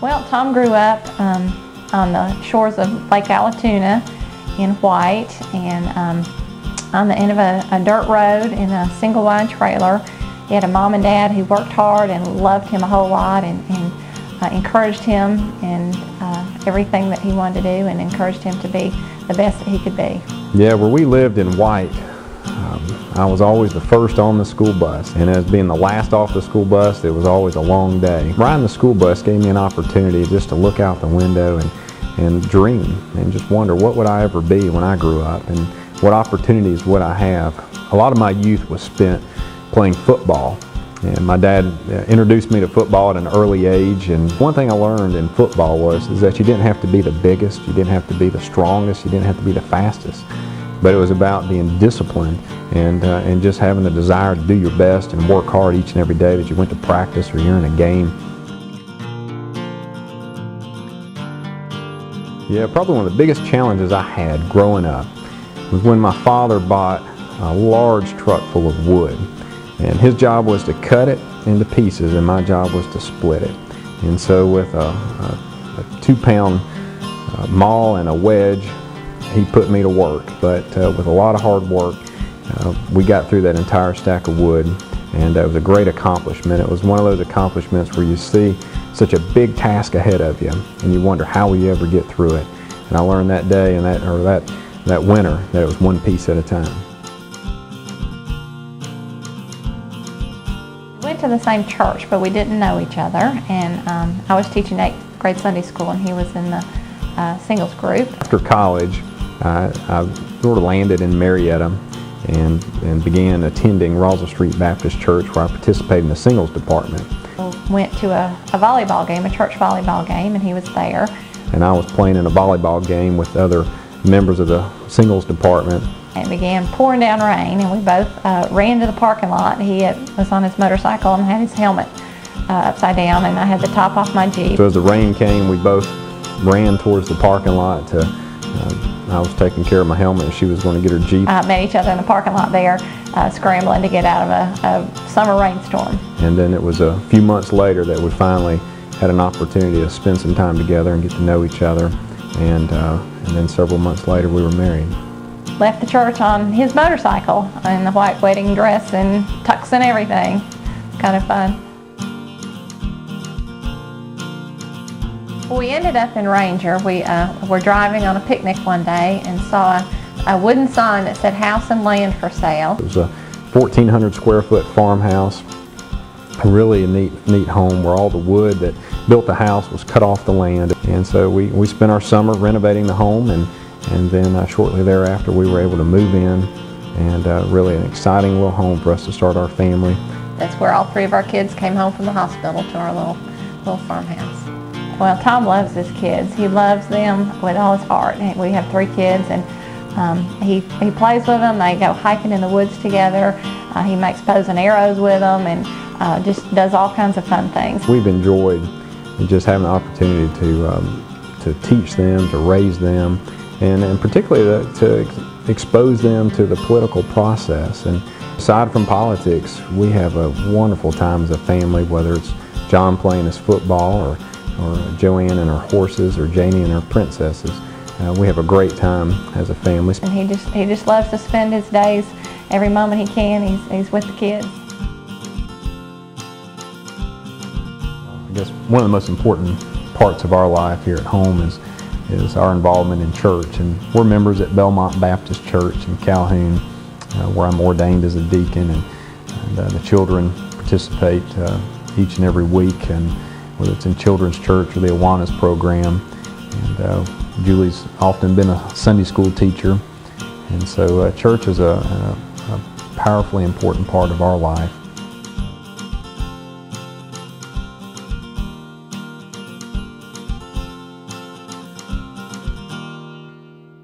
Well, Tom grew up on the shores of Lake Allatoona in White, and on the end of a dirt road in a single-wide trailer. He had a mom and dad who worked hard and loved him a whole lot, and encouraged him in everything that he wanted to do, and encouraged him to be the best that he could be. Yeah, where we lived in White, I was always the first on the school bus, and as being the last off the school bus, it was always a long day. Riding the school bus gave me an opportunity just to look out the window and dream and just wonder, what would I ever be when I grew up, and what opportunities would I have. A lot of my youth was spent playing football, and my dad introduced me to football at an early age. And one thing I learned in football is that you didn't have to be the biggest, you didn't have to be the strongest, you didn't have to be the fastest, but it was about being disciplined and just having the desire to do your best and work hard each and every day that you went to practice or you're in a game. Yeah, probably one of the biggest challenges I had growing up was when my father bought a large truck full of wood, and his job was to cut it into pieces and my job was to split it. And so with a 2-pound maul and a wedge, he put me to work, but with a lot of hard work we got through that entire stack of wood, and it was a great accomplishment. It was one of those accomplishments where you see such a big task ahead of you and you wonder, how will you ever get through it? And I learned that day and that winter that it was one piece at a time. We went to the same church, but we didn't know each other, and I was teaching 8th grade Sunday school and he was in the singles group. After college, I sort of landed in Marietta and began attending Roswell Street Baptist Church, where I participated in the singles department. Went to a volleyball game, a church volleyball game, and he was there. And I was playing in a volleyball game with other members of the singles department. It began pouring down rain, and we both ran to the parking lot. He was on his motorcycle and had his helmet upside down, and I had the top off my Jeep. So as the rain came, we both ran towards the parking lot to I was taking care of my helmet and she was going to get her Jeep. Met each other in the parking lot there, scrambling to get out of a summer rainstorm. And then it was a few months later that we finally had an opportunity to spend some time together and get to know each other. And then several months later we were married. Left the church on his motorcycle in the white wedding dress and tux and everything. Kind of fun. We ended up in Ranger. We were driving on a picnic one day and saw a wooden sign that said house and land for sale. It was a 1,400 square foot farmhouse, really a neat home where all the wood that built the house was cut off the land. And so we spent our summer renovating the home, and then shortly thereafter we were able to move in, and really an exciting little home for us to start our family. That's where all 3 of our kids came home from the hospital, to our little farmhouse. Well, Tom loves his kids. He loves them with all his heart. We have 3 kids, and he plays with them. They go hiking in the woods together. He makes bows and arrows with them, and just does all kinds of fun things. We've enjoyed just having the opportunity to teach them, to raise them, and particularly to expose them to the political process. And aside from politics, we have a wonderful time as a family, whether it's John playing his football, or Joanne and her horses, or Janie and her princesses. We have a great time as a family. And he just loves to spend his days, every moment he can, he's with the kids. I guess one of the most important parts of our life here at home is our involvement in church. And we're members at Belmont Baptist Church in Calhoun, where I'm ordained as a deacon, and the children participate each and every week, and whether it's in children's church or the Awanas program. And Julie's often been a Sunday school teacher, and so church is a powerfully important part of our life.